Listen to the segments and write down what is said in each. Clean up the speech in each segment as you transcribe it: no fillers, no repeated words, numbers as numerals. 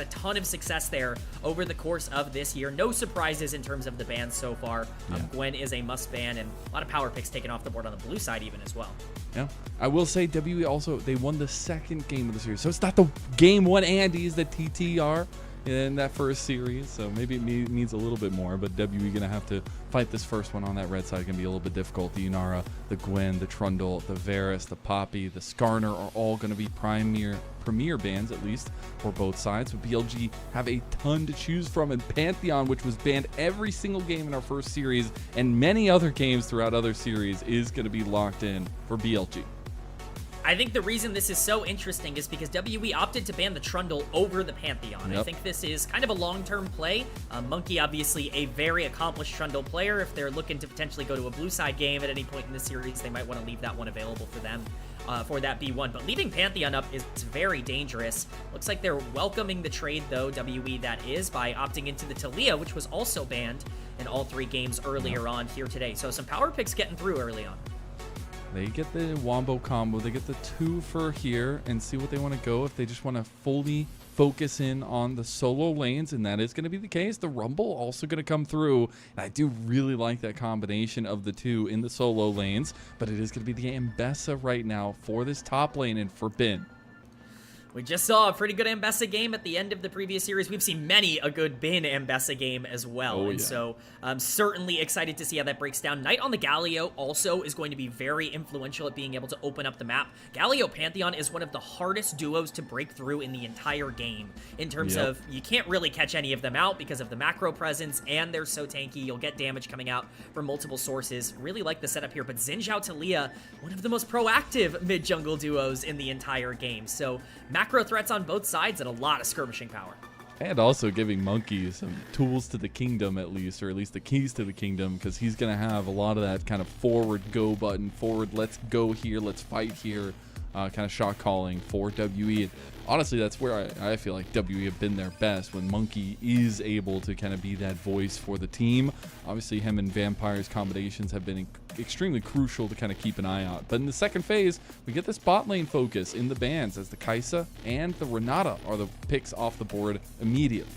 a ton of success there over the course of this year. No surprises in terms of the bans so far. Gwen is a must ban, and a lot of power picks taken off the board on the blue side even as well. Yeah, I will say WE also, they won the second game of the series, so it's not the game one Andes that TT are in that first series, so maybe it means a little bit more, but WE gonna have to fight this first one on that red side. Gonna be a little bit difficult. The Inara, the Gwen, the Trundle, the Varus, the Poppy, the Skarner are all gonna be premier bans, at least for both sides. But BLG have a ton to choose from, and Pantheon, which was banned every single game in our first series and many other games throughout other series, is gonna be locked in for BLG. I think the reason this is so interesting is because WE opted to ban the Trundle over the Pantheon. I think this is kind of a long-term play. Monki, obviously a very accomplished Trundle player. If they're looking to potentially go to a blue side game at any point in the series, they might want to leave that one available for them for that B1. But leaving Pantheon up is very dangerous. Looks like they're welcoming the trade, though, WE that is, by opting into the Talia, which was also banned in all 3 games earlier on here today. So some power picks getting through early on. They get the Wombo combo, they get the 2 for here, and see what they want to go. If they just want to fully focus in on the solo lanes, and that is going to be the case. The Rumble also going to come through, and I do really like that combination of the 2 in the solo lanes, but it is going to be the Ambessa right now for this top lane and for Bin. We just saw a pretty good Ambessa game at the end of the previous series. We've seen many a good Bin Ambessa game as well. So I'm certainly excited to see how that breaks down. Knight on the Galio also is going to be very influential at being able to open up the map. Galio Pantheon is one of the hardest duos to break through in the entire game in terms of you can't really catch any of them out because of the macro presence, and they're so tanky. You'll get damage coming out from multiple sources. Really like the setup here, but Xin Zhao Talia, one of the most proactive mid-jungle duos in the entire game. So macro threats on both sides and a lot of skirmishing power. And also giving Monki some tools to the kingdom, at least, or at least the keys to the kingdom, because he's going to have a lot of that kind of forward go button, forward let's go here, let's fight here, kind of shot calling for WE. And honestly, that's where I feel like WE have been their best, when Monki is able to kind of be that voice for the team. Obviously, him and Vampire's combinations have been extremely crucial to kind of keep an eye out. But in the second phase, we get this bot lane focus in the bans, as the Kaisa and the Renata are the picks off the board immediately.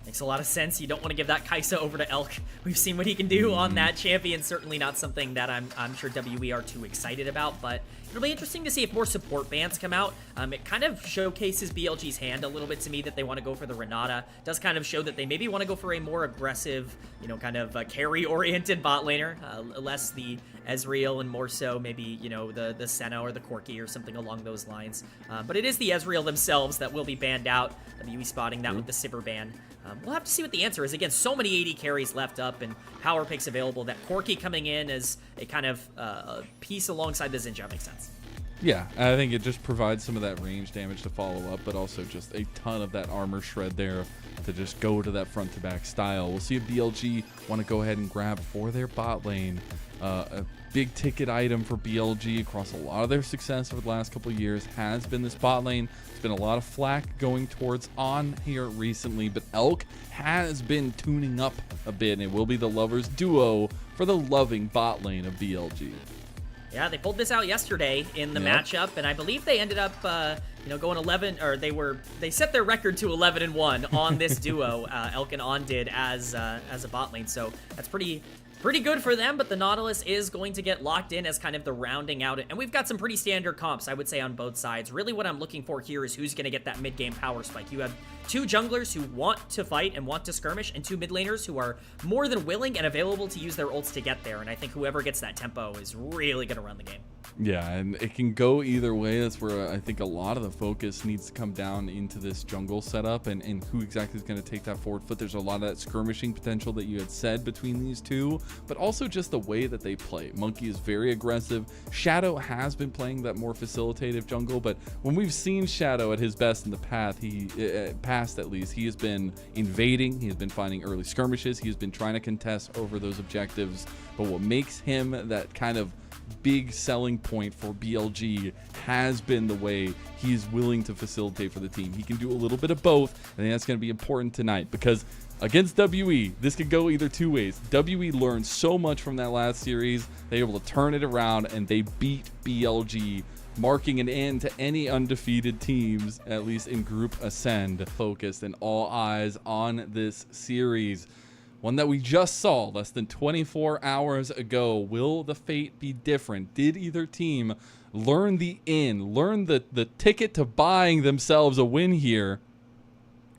Makes a lot of sense. You don't want to give that Kaisa over to Elk. We've seen what he can do on that champion. Certainly not something that I'm sure WE are too excited about, but it'll be interesting to see if more support bans come out. It kind of showcases BLG's hand a little bit to me that they want to go for the Renata. Does kind of show that they maybe want to go for a more aggressive, kind of carry-oriented bot laner, less the Ezreal and more so maybe, the Senna or the Corki or something along those lines. But it is the Ezreal themselves that will be banned out. WE spotting that with the Sivir ban. We'll have to see what the answer is. Again, so many AD carries left up and power picks available that Corki coming in as a kind of piece alongside the Xin Zhao makes sense. Yeah, I think it just provides some of that range damage to follow up, but also just a ton of that armor shred there to just go to that front-to-back style. We'll see if BLG want to go ahead and grab for their bot lane. A big ticket item for BLG across a lot of their success over the last couple of years has been this bot lane. There's been a lot of flack going towards On here recently, but Elk has been tuning up a bit, and it will be the Lovers duo for the loving bot lane of BLG. Yeah, they pulled this out yesterday in the matchup, and I believe they ended up, going 11, or they set their record to 11-1 on this duo. Elk and On did as a bot lane, so that's pretty good for them, but the Nautilus is going to get locked in as kind of the rounding out. And we've got some pretty standard comps, I would say, on both sides. Really what I'm looking for here is who's going to get that mid-game power spike. You have 2 junglers who want to fight and want to skirmish, and 2 mid laners who are more than willing and available to use their ults to get there. And I think whoever gets that tempo is really going to run the game. Yeah, and it can go either way. That's where I think a lot of the focus needs to come down into this jungle setup and who exactly is going to take that forward foot. There's a lot of that skirmishing potential that you had said between these two, but also just the way that they play. Monki is very aggressive. Shadow has been playing that more facilitative jungle, but when we've seen Shadow at his best in the past at least, he has been invading, he has been finding early skirmishes, he has been trying to contest over those objectives. But what makes him that kind of big selling point for BLG has been the way he's willing to facilitate for the team. He can do a little bit of both. I think that's going to be important tonight, because against WE, this could go either 2 ways. WE learned so much from that last series. They were able to turn it around, and they beat BLG marking an end to any undefeated teams, at least in Group Ascend. Focused and all eyes on this series. One that we just saw less than 24 hours ago. Will the fate be different? Did either team learn the ticket to buying themselves a win here?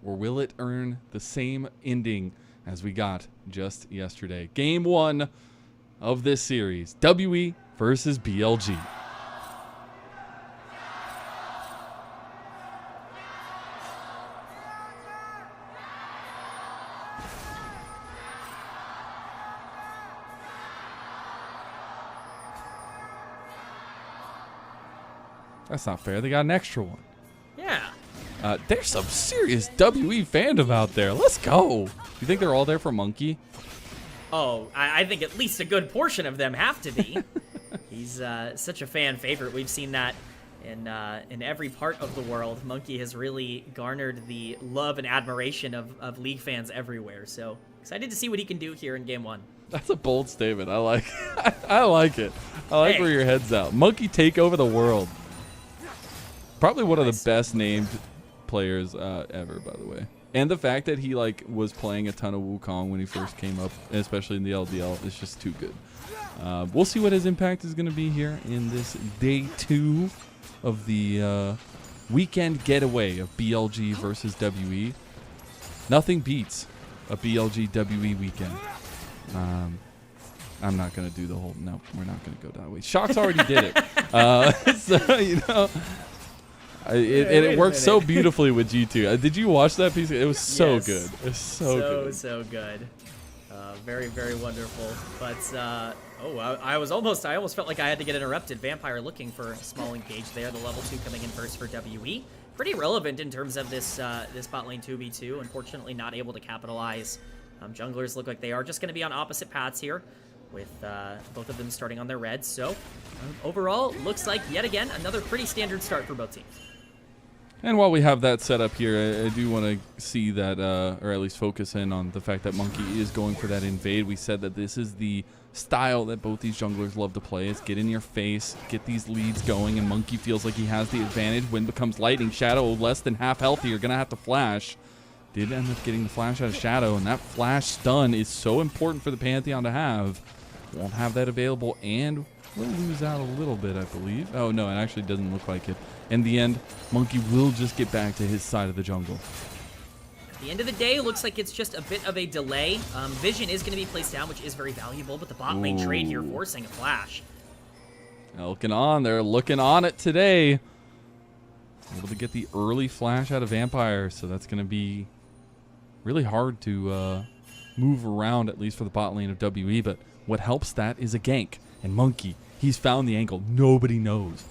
Or will it earn the same ending as we got just yesterday? Game 1 of this series. WE versus BLG. That's not fair. They got an extra one. Yeah. There's some serious WE fandom out there. Let's go. You think they're all there for Monki? Oh, I think at least a good portion of them have to be. He's such a fan favorite. We've seen that in every part of the world. Monki has really garnered the love and admiration of League fans everywhere. So excited to see what he can do here in Game 1. That's a bold statement. I like I like it. I like Hey. where your head's at. Monki take over the world. Probably one of the best named players ever, by the way. And the fact that he was playing a ton of Wukong when he first came up, especially in the LDL, is just too good. We'll see what his impact is going to be here in this day 2 of the weekend getaway of BLG versus WE. Nothing beats a BLG WE weekend. I'm not going to do the whole... No, we're not going to go that way. Shox already did it. So, you know... It worked so beautifully with G2. Did you watch that piece? It was so Yes. good. It was so good. So good. Very, very wonderful. But I almost felt like I had to get interrupted. Vampire looking for a small engage there. The level 2 coming in first for WE. Pretty relevant in terms of this bot lane 2v2. Unfortunately, not able to capitalize. Junglers look like they are just going to be on opposite paths here, with both of them starting on their reds. So overall, looks like yet again another pretty standard start for both teams. And while we have that set up here, I do want to see that, or at least focus in on the fact that Monki is going for that invade. We said that this is the style that both these junglers love to play. Is get in your face, get these leads going, and Monki feels like he has the advantage. When becomes lightning, Shadow less than half healthy. You're going to have to flash. Did end up getting the flash out of Shadow, and that flash stun is so important for the Pantheon to have. Won't have that available, and will lose out a little bit, I believe. Oh, no, it actually doesn't look like it. In the end, Monki will just get back to his side of the jungle. At the end of the day, looks like it's just a bit of a delay. Vision is going to be placed down, which is very valuable, but the bot lane trade here forcing a flash. Looking on, they're looking on it today. Able to get the early flash out of Vampire, so that's going to be really hard to move around, at least for the bot lane of WE, but what helps that is a gank. And Monki, he's found the angle. Nobody knows.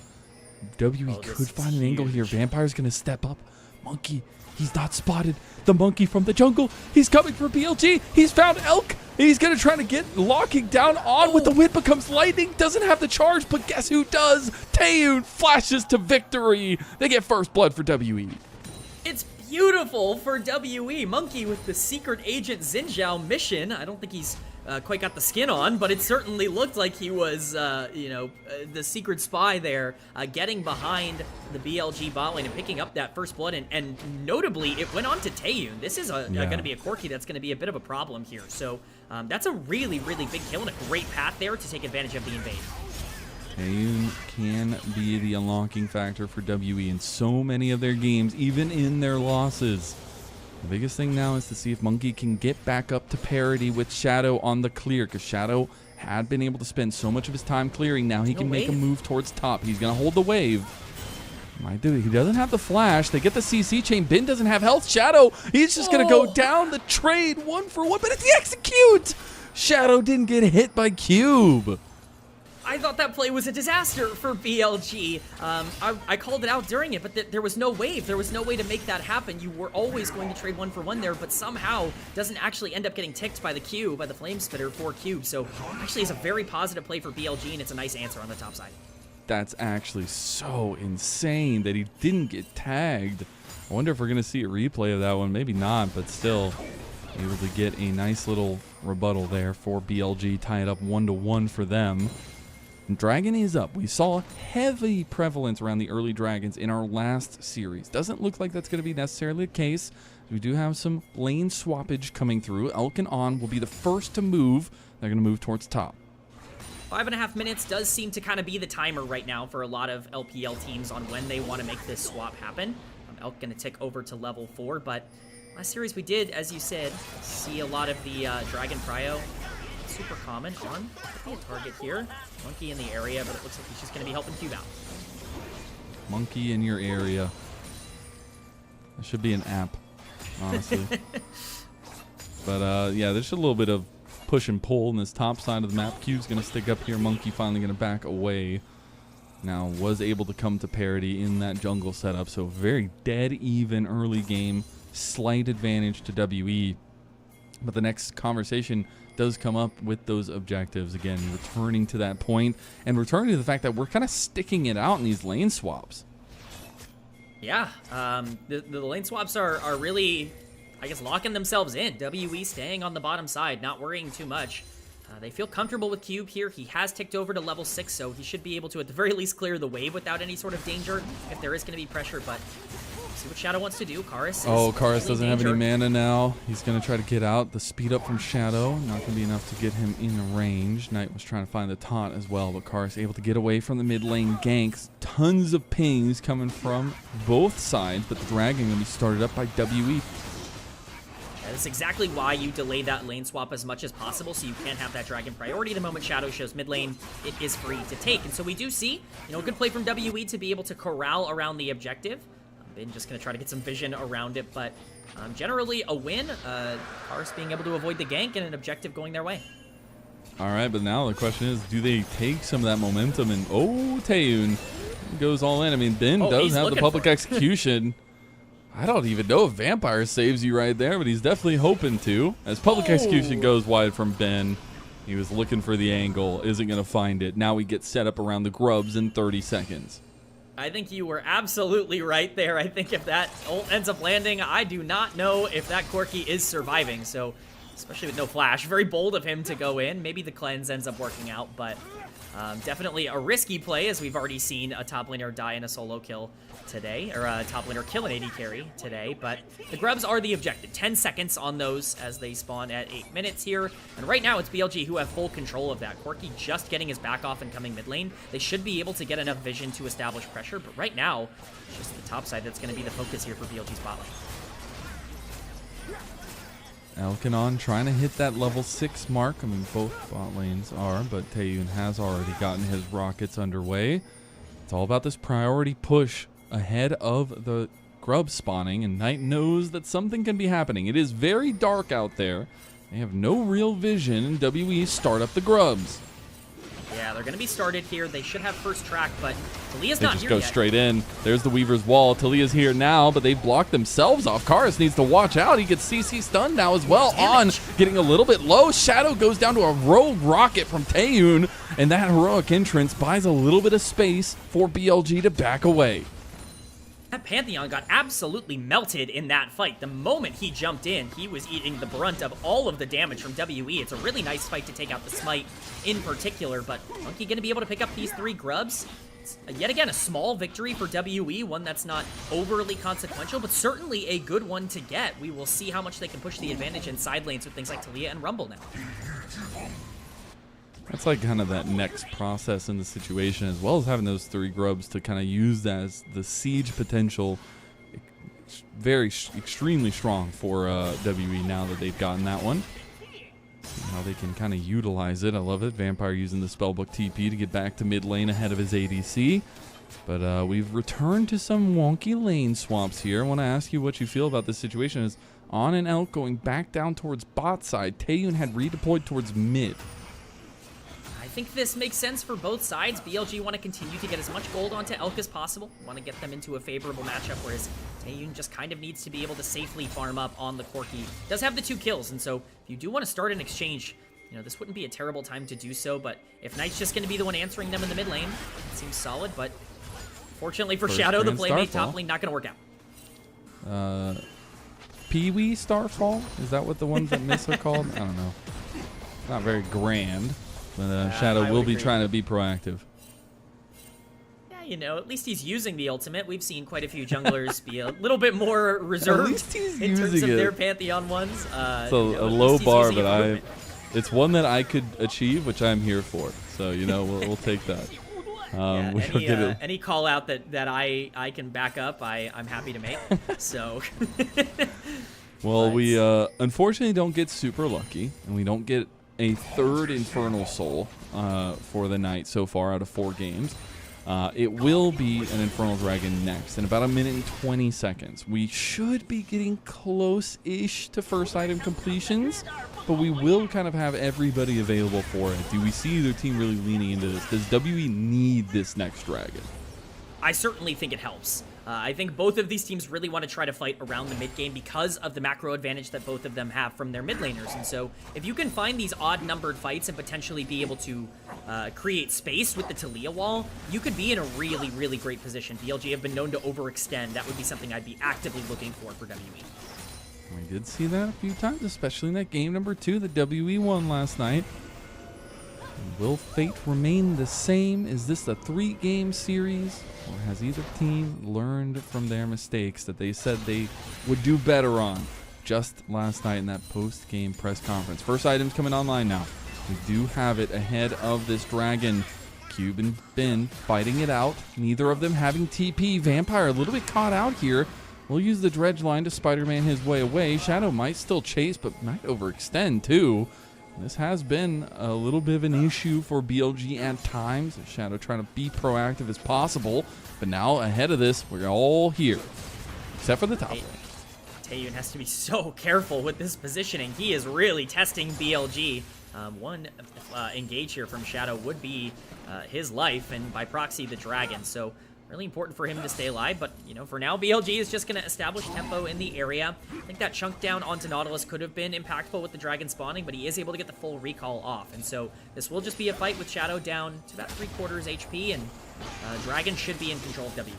WE could find an angle here. Vampire's going to step up. Monki, he's not spotted. The Monki from the jungle. He's coming for BLG. He's found Elk. He's going to try to get locking down on with the wind becomes lightning. Doesn't have the charge, but guess who does? Taeyoon flashes to victory. They get first blood for WE. It's beautiful for WE. Monki with the secret agent Xinjiao mission. I don't think he's quite got the skin on, but it certainly looked like he was, the secret spy there, getting behind the BLG bot lane and picking up that first blood. And notably, it went on to Taeyoon. This is going to be a Corki that's going to be a bit of a problem here. So that's a really, really big kill and a great path there to take advantage of the invade. Taeyoon can be the unlocking factor for WE in so many of their games, even in their losses. The biggest thing now is to see if Monki can get back up to parity with Shadow on the clear, because Shadow had been able to spend so much of his time clearing. Now he can make a move towards top. He's going to hold the wave. Might do it. He doesn't have the flash. They get the CC chain. Bin doesn't have health. Shadow, he's just going to go down the trade 1-for-1, but it's the execute! Shadow didn't get hit by Cube. I thought that play was a disaster for BLG. I called it out during it, but there was no wave. There was no way to make that happen. You were always going to trade 1-for-1 there, but somehow doesn't actually end up getting ticked by the Q, by the Flame Spitter for Cube. So actually it's a very positive play for BLG, and it's a nice answer on the top side. That's actually so insane that he didn't get tagged. I wonder if we're going to see a replay of that one. Maybe not, but still able to get a nice little rebuttal there for BLG, tie it up 1-1 for them. Dragon is up. We saw heavy prevalence around the early dragons in our last series. Doesn't look like that's going to be necessarily the case. We do have some lane swappage coming through. Elk and On will be the first to move. They're going to move towards top. 5.5 minutes does seem to kind of be the timer right now for a lot of LPL teams on when they want to make this swap happen. Elk going to tick over to level 4, but last series we did, as you said, see a lot of the Dragon Prio. Super common. On could be a target here. Monki in the area, but it looks like he's just going to be helping Cube out. Monki in your area. That should be an app, honestly. But yeah, there's a little bit of push and pull in this top side of the map. Cube's going to stick up here. Monki finally going to back away. Now was able to come to parity in that jungle setup. So very dead even early game. Slight advantage to WE. But the next conversation does come up with those objectives. Again, returning to that point and returning to the fact that we're kind of sticking it out in these lane swaps. Yeah, the lane swaps are really, I guess, locking themselves in. WE staying on the bottom side, not worrying too much. They feel comfortable with Cube here. He has ticked over to level 6, so he should be able to, at the very least, clear the wave without any sort of danger if there is going to be pressure, but see what Shadow wants to do. Karis Karis doesn't have any mana now. He's going to try to get out. The speed up from Shadow, not going to be enough to get him in range. Knight was trying to find the taunt as well, but Karis able to get away from the mid lane ganks. Tons of pings coming from both sides, but the Dragon going to be started up by WE. That's exactly why you delay that lane swap as much as possible, so you can have that Dragon priority. The moment Shadow shows mid lane, it is free to take. And so we do see, a good play from WE to be able to corral around the objective. Bin just going to try to get some vision around it, but generally a win. Karis being able to avoid the gank and an objective going their way. All right, but now the question is, do they take some of that momentum? And Taeyoon goes all in. I mean, Bin does have the public execution. I don't even know if Vampire saves you right there, but he's definitely hoping to. As public execution goes wide from Ben, he was looking for the angle, isn't going to find it. Now we get set up around the grubs in 30 seconds. I think you were absolutely right there. I think if that ult ends up landing, I do not know if that Corki is surviving. So, especially with no flash, very bold of him to go in. Maybe the cleanse ends up working out, but definitely a risky play, as we've already seen a top laner die in a solo kill today, or a top laner kill an AD carry today. But the grubs are the objective. 10 seconds on those as they spawn at 8 minutes here. And right now it's BLG who have full control of that. Corki just getting his back off and coming mid lane. They should be able to get enough vision to establish pressure, but right now it's just the top side that's going to be the focus here for BLG's bot lane. Elkanon trying to hit that level 6 mark. I mean, both bot lanes are, but Taeyoon has already gotten his rockets underway. It's all about this priority push ahead of the grub spawning, and Knight knows that something can be happening. It is very dark out there. They have no real vision, and WE start up the grubs. Yeah, they're going to be started here. They should have first track, but Talia's they not just here go yet. Straight in. There's the Weaver's wall. Talia's here now, but they've blocked themselves off. Karis needs to watch out. He gets CC stunned now as well. On getting a little bit low. Shadow goes down to a rogue rocket from Taeyoon, and that heroic entrance buys a little bit of space for BLG to back away. That Pantheon got absolutely melted in that fight. The moment he jumped in, he was eating the brunt of all of the damage from WE. It's a really nice fight to take out the Smite in particular, but Monki going to be able to pick up these 3 grubs. It's, yet again, a small victory for WE, one that's not overly consequential, but certainly a good one to get. We will see how much they can push the advantage in side lanes with things like Talia and Rumble now. That's like kind of that next process in the situation, as well as having those 3 grubs to kind of use that as the siege potential. Extremely strong for WE now that they've gotten that one. See how they can kind of utilize it. I love it. Vampire using the Spellbook TP to get back to mid lane ahead of his ADC. But we've returned to some wonky lane swaps here. I want to ask you what you feel about this situation. Is On and Elk going back down towards bot side. Taeyoon had redeployed towards mid. I think this makes sense for both sides. BLG want to continue to get as much gold onto Elk as possible. Want to get them into a favorable matchup, whereas Taeyoon just kind of needs to be able to safely farm up on the Corki. Does have the 2 kills, and so if you do want to start an exchange, this wouldn't be a terrible time to do so, but if Knight's just going to be the one answering them in the mid lane, it seems solid, but fortunately for Shadow, the playmate top lane not going to work out. Pee-wee Starfall? Is that what the ones that miss are called? I don't know. Not very grand. But Shadow will be trying to be proactive. Yeah, you know, at least he's using the ultimate. We've seen quite a few junglers be a little bit more reserved At least he's in terms of using their it. Pantheon ones. So you know, a low bar, but it's one that I could achieve, which I'm here for. So, you know, we'll take that. Any call out that I can back up, I'm happy to make. So, well, we unfortunately don't get super lucky, and we don't get a third Infernal Soul for the night so far out of 4 games. It will be an Infernal Dragon next in about 1 minute and 20 seconds. We should be getting close-ish to first item completions, but we will kind of have everybody available for it. Do we see either team really leaning into this? Does WE need this next dragon? I certainly think it helps. I think both of these teams really want to try to fight around the mid game because of the macro advantage that both of them have from their mid laners. And so if you can find these odd numbered fights and potentially be able to create space with the Talia wall, you could be in a really, really great position. BLG have been known to overextend. That would be something I'd be actively looking for WE. We did see that a few times, especially in that game number 2 that WE won last night. Will fate remain the same? Is this a 3-game series? Or has either team learned from their mistakes that they said they would do better on just last night in that post-game press conference? First item's coming online now. We do have it ahead of this dragon. Cube and Ben fighting it out. Neither of them having TP. Vampire a little bit caught out here. We'll use the dredge line to Spider-Man his way away. Shadow might still chase, but might overextend too. This has been a little bit of an issue for BLG at times. Shadow trying to be proactive as possible. But now ahead of this, we're all here. Except for the top lane. Taeyoon has to be so careful with this positioning. He is really testing BLG. One engage here from Shadow would be his life, and by proxy, the dragon. So really important for him to stay alive, but, you know, for now, BLG is just going to establish tempo in the area. I think that chunk down onto Nautilus could have been impactful with the dragon spawning, but he is able to get the full recall off, and so this will just be a fight with Shadow down to about 3/4 HP, and Dragon should be in control of WE.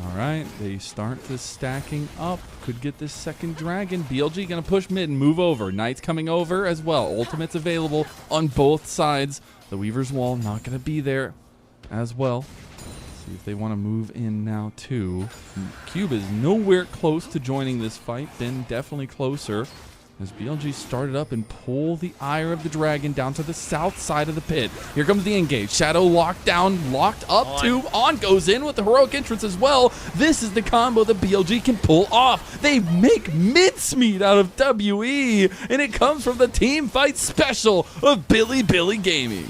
All right, they start this stacking up. Could get this second dragon. BLG going to push mid and move over. Knight's coming over as well. Ultimate's available on both sides. The Weaver's Wall not going to be there as well. See if they want to move in now too. Cube is nowhere close to joining this fight. Ben definitely closer. As BLG started up and pull the ire of the dragon down to the south side of the pit. Here comes the engage. Shadow locked down, locked up to. On goes in with the heroic entrance as well. This is the combo that BLG can pull off. They make mincemeat out of WE, and it comes from the team fight special of Bilibili Gaming.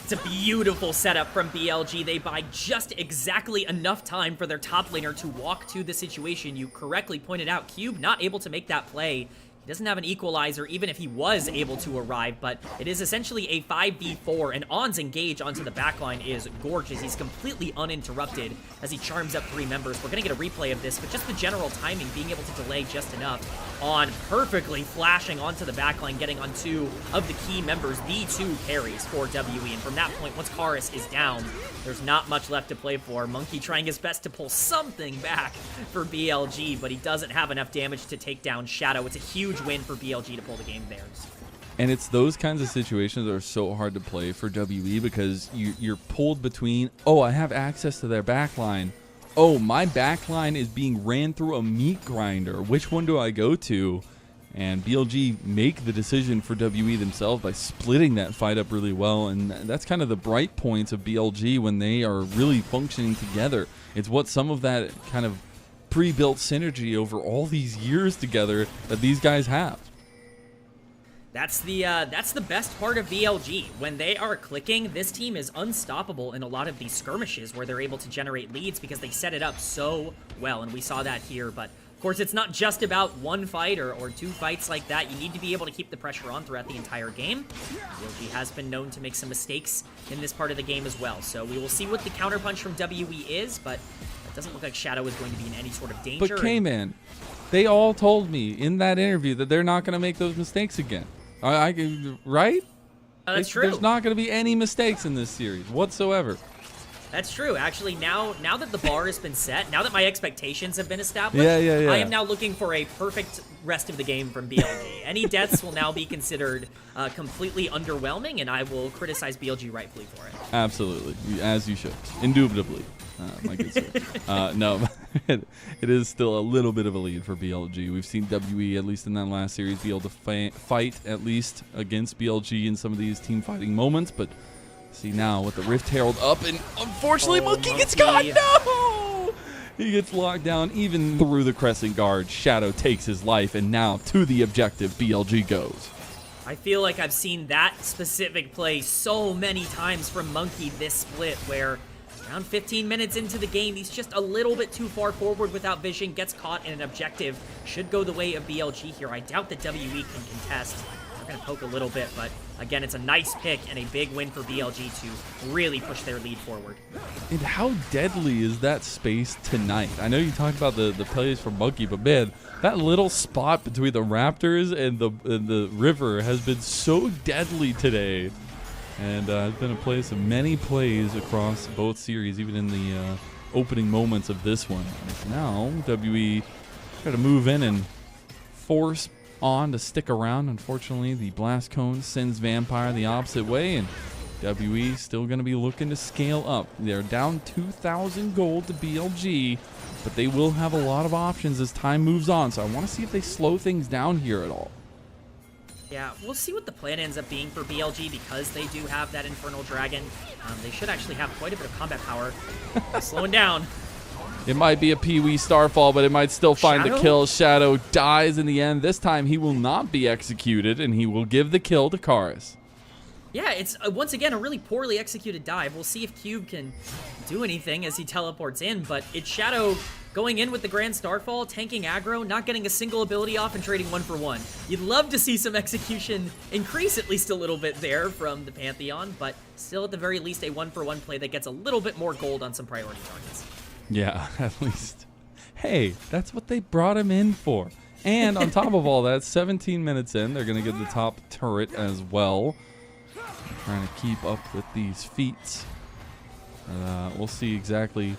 It's a beautiful setup from BLG. They buy just exactly enough time for their top laner to walk to the situation. You correctly pointed out, Cube not able to make that play. He doesn't have an equalizer, even if he was able to arrive, but it is essentially a 5v4, and On's engage onto the backline is gorgeous. He's completely uninterrupted as he charms up 3 members. We're going to get a replay of this, but just the general timing, being able to delay just enough. On perfectly flashing onto the backline, getting on 2 of the key members, the 2 carries for WE, and from that point, once Karis is down, there's not much left to play for. Monki trying his best to pull something back for BLG, but he doesn't have enough damage to take down Shadow. It's a huge win for BLG to pull the game theirs. And it's those kinds of situations that are so hard to play for WE because you're pulled between, oh, I have access to their backline. Oh, my backline is being ran through a meat grinder. Which one do I go to? And BLG make the decision for WE themselves by splitting that fight up really well. And that's kind of the bright points of BLG when they are really functioning together. It's what some of that kind of pre-built synergy over all these years together that these guys have. That's the best part of BLG. When they are clicking, this team is unstoppable in a lot of these skirmishes where they're able to generate leads because they set it up so well, and we saw that here. But of course, it's not just about one fight or 2 fights like that. You need to be able to keep the pressure on throughout the entire game. BLG has been known to make some mistakes in this part of the game as well. So we will see what the counterpunch from WE is, but it doesn't look like Shadow is going to be in any sort of danger. But Kman, they all told me in that interview that they're not going to make those mistakes again. Right? That's true. There's not going to be any mistakes in this series whatsoever. That's true. Actually, now that the bar has been set, now that my expectations have been established, Yeah. I am now looking for a perfect rest of the game from BLG. Any deaths will now be considered completely underwhelming, and I will criticize BLG rightfully for it. Absolutely, as you should. Indubitably, my good sir. No, it is still a little bit of a lead for BLG. We've seen WE, at least in that last series, be able to fight at least against BLG in some of these team fighting moments, but see now with the Rift Herald up, and unfortunately Monki gets caught. No! He gets locked down even through the Crescent Guard. Shadow takes his life, and now to the objective BLG goes. I feel like I've seen that specific play so many times from Monki this split, where around 15 minutes into the game, he's just a little bit too far forward without vision, gets caught in an objective. Should go the way of BLG here. I doubt that WE can contest. They're going to poke a little bit, but again, it's a nice pick and a big win for BLG to really push their lead forward. And how deadly is that space tonight? I know you talked about the plays from Monki, but man, that little spot between the Raptors and the river has been so deadly today. And it's been a place of many plays across both series, even in the opening moments of this one. Now, WE try to move in and force on to stick around. Unfortunately, the Blast Cone sends Vampire the opposite way, and WE still going to be looking to scale up. They're down 2,000 gold to BLG, but they will have a lot of options as time moves on, so I want to see if they slow things down here at all. Yeah, we'll see what the plan ends up being for BLG because they do have that Infernal Dragon. They should actually have quite a bit of combat power. Slowing down. It might be a Pee-wee Starfall, but it might still find Shadow? the kill. Shadow dies in the end. This time he will not be executed, and he will give the kill to Karis. Yeah, it's once again a really poorly executed dive. We'll see if Cube can do anything as he teleports in, but it's Shadow going in with the Grand Starfall, tanking aggro, not getting a single ability off and trading 1-for-1. You'd love to see some execution increase at least a little bit there from the Pantheon, but still at the very least a 1-for-1 play that gets a little bit more gold on some priority targets. Yeah, at least. Hey, that's what they brought him in for. And on top of all that, 17 minutes in, they're going to get the top turret as well. Trying to keep up with these feats. We'll see exactly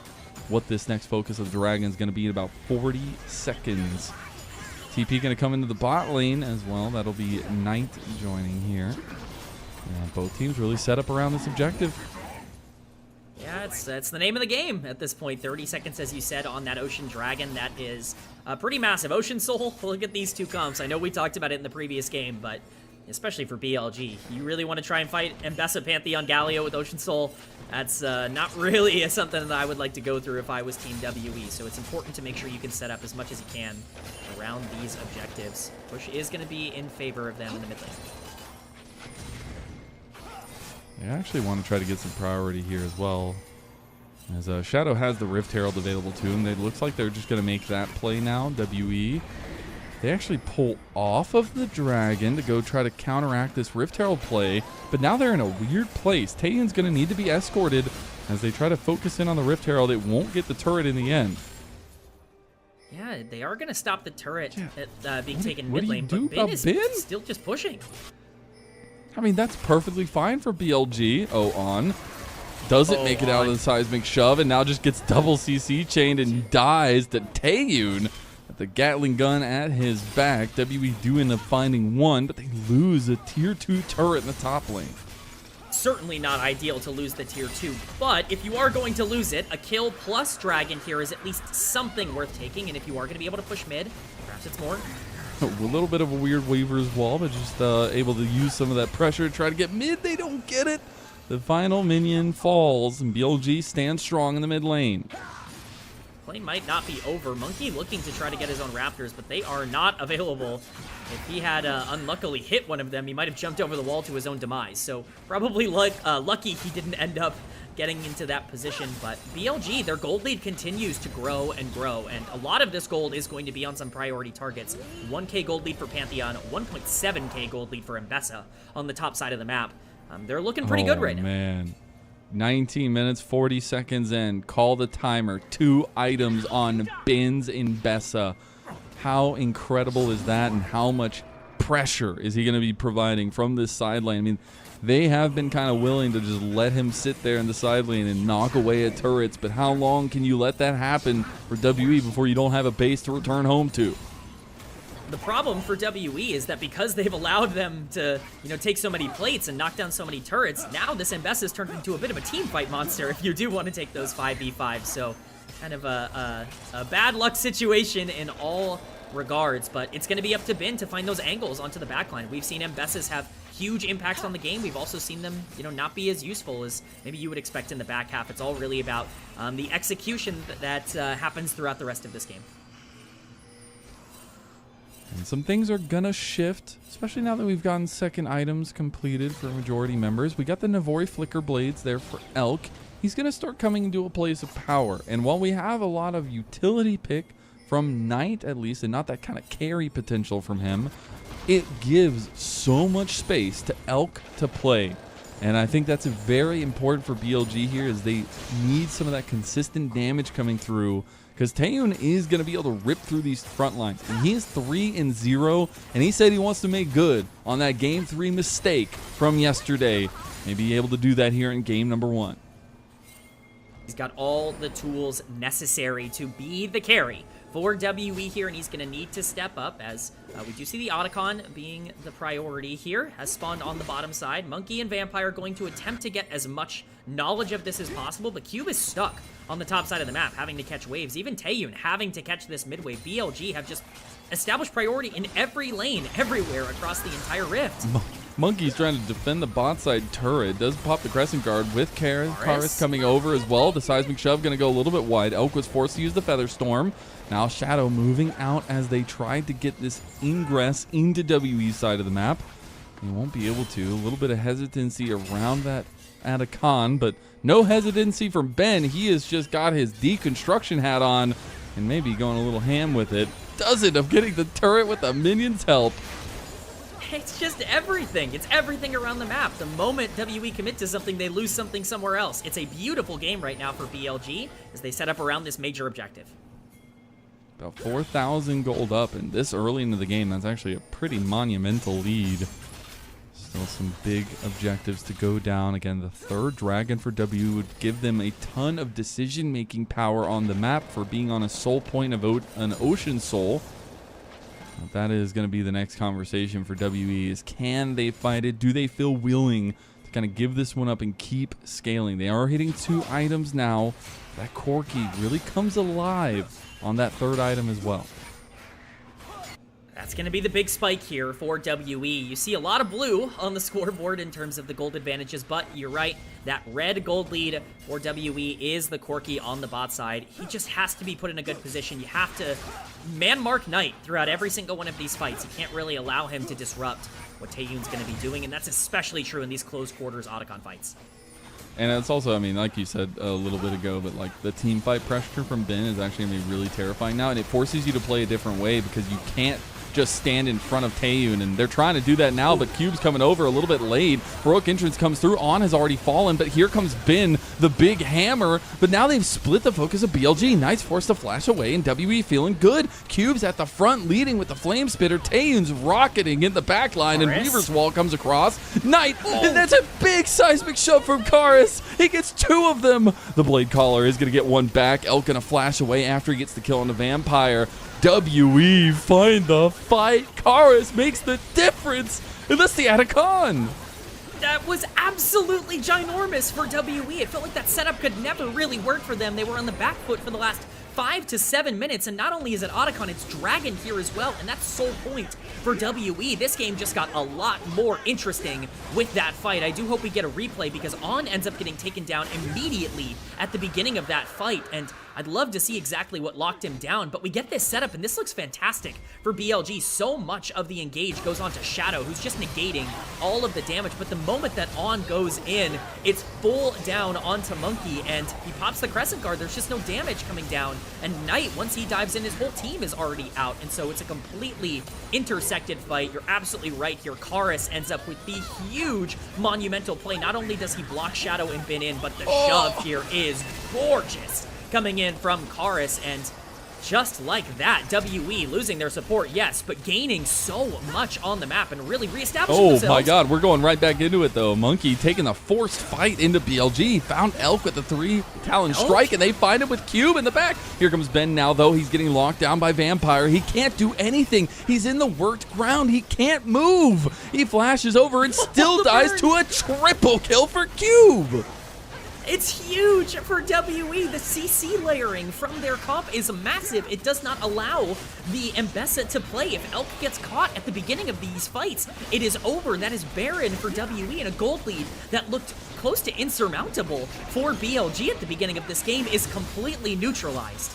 what this next focus of Dragon is going to be in about 40 seconds. TP going to come into the bot lane as well. That'll be Knight joining here. Both teams really set up around this objective. Yeah, it's the name of the game at this point. 30 seconds, as you said, on that Ocean Dragon. That is pretty massive. Ocean Soul, look at these two comps. I know we talked about it in the previous game, but especially for BLG, you really want to try and fight Mbessa Pantheon Galio with Ocean Soul. That's not really something that I would like to go through if I was Team WE, so it's important to make sure you can set up as much as you can around these objectives. Push is going to be in favor of them in the mid lane. They actually want to try to get some priority here as well, as Shadow has the Rift Herald available to him. It looks like they're just going to make that play now, WE. They actually pull off of the Dragon to go try to counteract this Rift Herald play, but now they're in a weird place. Taeyoon's going to need to be escorted as they try to focus in on the Rift Herald. It won't get the turret in the end. Yeah, they are going to stop the turret at being taken what mid do you lane, do but about Bin is Bin? still just pushing. I mean, that's perfectly fine for BLG. On. Doesn't make it out of the seismic shove, and now just gets double CC chained and dies to Taeyoon. The Gatling gun at his back. WE do end up finding one, but they lose a tier 2 turret in the top lane. Certainly not ideal to lose the tier 2, but if you are going to lose it, a kill plus Dragon here is at least something worth taking, and if you are going to be able to push mid, perhaps it's more. A little bit of a weird Weaver's Wall, but just able to use some of that pressure to try to get mid. They don't get it. The final minion falls, and BLG stands strong in the mid lane. Play might not be over. Monki looking to try to get his own Raptors, but they are not available. If he had unluckily hit one of them, he might have jumped over the wall to his own demise. So probably lucky he didn't end up getting into that position. But BLG, their gold lead continues to grow and grow, and a lot of this gold is going to be on some priority targets. 1k gold lead for Pantheon, 1.7k gold lead for Mbessa on the top side of the map. They're looking pretty good right now. Man. 19 minutes, 40 seconds in. Call the timer. 2 items on Bins in Bessa. How incredible is that, and how much pressure is he going to be providing from this side lane? I mean, they have been kind of willing to just let him sit there in the side lane and knock away at turrets, but how long can you let that happen for WE before you don't have a base to return home to? The problem for WE is that because they've allowed them to, take so many plates and knock down so many turrets, now this Mbess has turned into a bit of a team fight monster if you do want to take those 5v5. So kind of a bad luck situation in all regards, but it's going to be up to Bin to find those angles onto the backline. We've seen Mbesses have huge impacts on the game. We've also seen them, not be as useful as maybe you would expect in the back half. It's all really about the execution that happens throughout the rest of this game. And some things are gonna shift, especially now that we've gotten second items completed for majority members. We got the Navori Flicker Blades there for Elk. He's gonna start coming into a place of power. And while we have a lot of utility pick from Knight at least, and not that kind of carry potential from him, it gives so much space to Elk to play. And I think that's very important for BLG here, is they need some of that consistent damage coming through, because Taeyoon is going to be able to rip through these front lines. And he is 3-0, and he said he wants to make good on that Game 3 mistake from yesterday. Maybe be able to do that here in Game number 1. He's got all the tools necessary to be the carry for WE here, and he's going to need to step up, as we do see the Otacon being the priority here, has spawned on the bottom side. Monki and Vampire going to attempt to get as much knowledge of this as possible, but Cube is stuck on the top side of the map, having to catch waves. Even Taeyoon having to catch this mid wave. BLG have just established priority in every lane, everywhere across the entire rift. Monkey's trying to defend the bot side turret. Does pop the Crescent Guard with Karis coming over as well. The Seismic Shove going to go a little bit wide. Elk was forced to use the Feather Storm. Now Shadow moving out as they tried to get this ingress into WE's side of the map. He won't be able to. A little bit of hesitancy around that Atacon, but no hesitancy from Ben. He has just got his deconstruction hat on and maybe going a little ham with it. Does it, of getting the turret with the minions' help. It's just everything. It's everything around the map. The moment WE commit to something, they lose something somewhere else. It's a beautiful game right now for BLG as they set up around this major objective. About 4,000 gold up, and this early into the game, that's actually a pretty monumental lead. Still some big objectives to go down. Again, the third dragon for W would give them a ton of decision-making power on the map for being on a soul point of an ocean soul. That is going to be the next conversation for WE, is can they fight it? Do they feel willing to kind of give this one up and keep scaling? They are hitting 2 items now. That Corky really comes alive on that third item as well. That's going to be the big spike here for WE. You see a lot of blue on the scoreboard in terms of the gold advantages, but you're right, that red gold lead for WE is the Corky on the bot side. He just has to be put in a good position. You have to man-mark Knight throughout every single one of these fights. You can't really allow him to disrupt what Taeyoon's going to be doing, and that's especially true in these close quarters Otacon fights. And it's also, I mean, like you said a little bit ago, but like the team fight pressure from Ben is actually going to be really terrifying now, and it forces you to play a different way because you can't just stand in front of Taeyoon, and they're trying to do that now, but Cube's coming over a little bit late. Heroic Entrance comes through. On has already fallen, but here comes Bin, the big hammer. But now they've split the focus of BLG. Knight's forced to flash away, and WE feeling good. Cube's at the front, leading with the Flame Spitter. Taeyoon's rocketing in the back line, and Weaver's Wall comes across. Knight, and that's a big seismic shove from Karis. He gets 2 of them. The Blade Caller is going to get 1 back. Elk going to flash away after he gets the kill on the Vampire. WE find the fight. Karis makes the difference. And that's the Atacon. That was absolutely ginormous for WE. It felt like that setup could never really work for them. They were on the back foot for the last 5 to 7 minutes, and not only is it Otacon, it's Dragon here as well, and that's sole point for WE. This game just got a lot more interesting with that fight. I do hope we get a replay because On ends up getting taken down immediately at the beginning of that fight, and I'd love to see exactly what locked him down, but we get this setup, and this looks fantastic for BLG. So much of the engage goes on to Shadow, who's just negating all of the damage, but the moment that On goes in, it's full down onto Monki, and he pops the Crescent Guard. There's just no damage coming down, and Knight, once he dives in, his whole team is already out, and so it's a completely intersected fight. You're absolutely right here. Karis ends up with the huge monumental play. Not only does he block Shadow and Bin in, but the shove here is gorgeous coming in from Karis, and just like that. WE losing their support, yes, but gaining so much on the map and really reestablishing themselves. Oh my god, we're going right back into it though. Monki taking the forced fight into BLG. Found Elk with the 3 Talon strike, and they find him with Cube in the back. Here comes Ben now though. He's getting locked down by Vampire. He can't do anything. He's in the worked ground. He can't move. He flashes over and still dies to a triple kill for Cube. It's huge for WE. The CC layering from their comp is massive. It does not allow the Mbessa to play. If Elk gets caught at the beginning of these fights, it is over. That is barren for WE, and a gold lead that looked close to insurmountable for BLG at the beginning of this game is completely neutralized.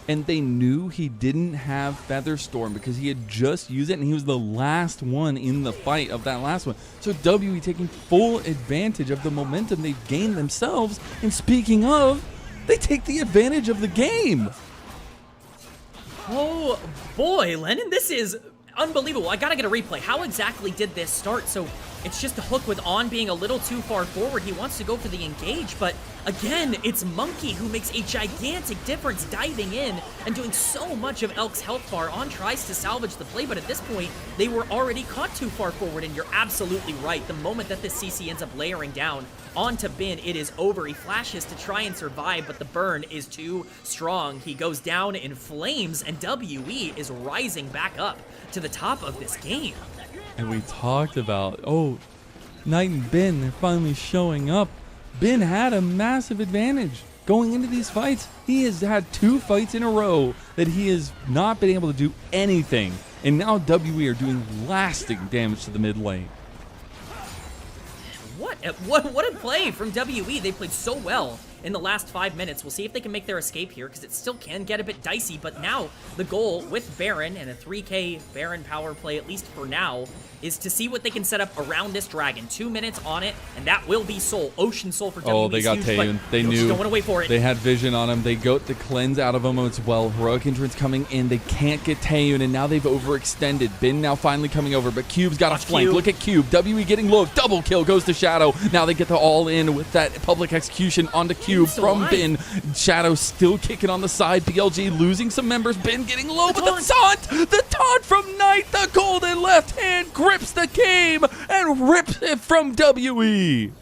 And they knew he didn't have Featherstorm because he had just used it, and he was the last one in the fight of that last one. So WE taking full advantage of the momentum they've gained themselves. And speaking of, they take the advantage of the game. Oh boy, Lennon, this is unbelievable. I gotta get a replay. How exactly did this start? So it's just a hook with On being a little too far forward. He wants to go for the engage, but again, it's Monki who makes a gigantic difference diving in and doing so much of Elk's health bar. On tries to salvage the play, but at this point, they were already caught too far forward, and you're absolutely right. The moment that this CC ends up layering down onto Bin, it is over. He flashes to try and survive, but the burn is too strong. He goes down in flames, and WE is rising back up to the top of this game. And we talked about, oh, Knight and Ben, they're finally showing up. Ben had a massive advantage going into these fights. He has had 2 fights in a row that he has not been able to do anything. And now WE are doing lasting damage to the mid lane. What a play from WE. They played so well in the last 5 minutes. We'll see if they can make their escape here, because it still can get a bit dicey, but now the goal with Baron and a 3k Baron power play, at least for now, is to see what they can set up around this dragon. 2 minutes on it, and that will be Soul. Ocean Soul for WE. Oh, they got Taeyoon. They knew. Don't want to wait for it. They had vision on him. They got the cleanse out of him as well. Heroic entrance coming in. They can't get Taeyoon, and now they've overextended. Bin now finally coming over, but Cube's got a flank. Look at Cube. WE getting low. Double kill goes to Shadow. Now they get the all in with that public execution onto Cube from Bin. Shadow still kicking on the side. BLG losing some members. Bin getting low, but the taunt! The taunt from Knight. The golden left hand grips the game and rips it from WE.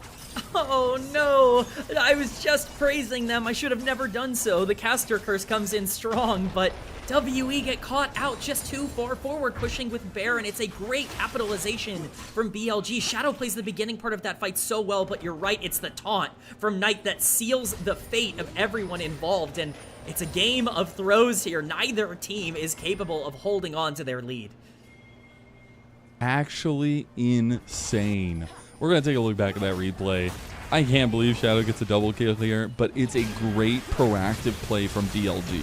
Oh no, I was just praising them. I should have never done so. The caster curse comes in strong, but WE get caught out just too far forward, pushing with Baron. It's a great capitalization from BLG. Shadow plays the beginning part of that fight so well, but you're right, it's the taunt from Knight that seals the fate of everyone involved, and it's a game of throws here. Neither team is capable of holding on to their lead. Actually insane. We're going to take a look back at that replay. I can't believe Shadow gets a double kill here, but it's a great proactive play from BLG.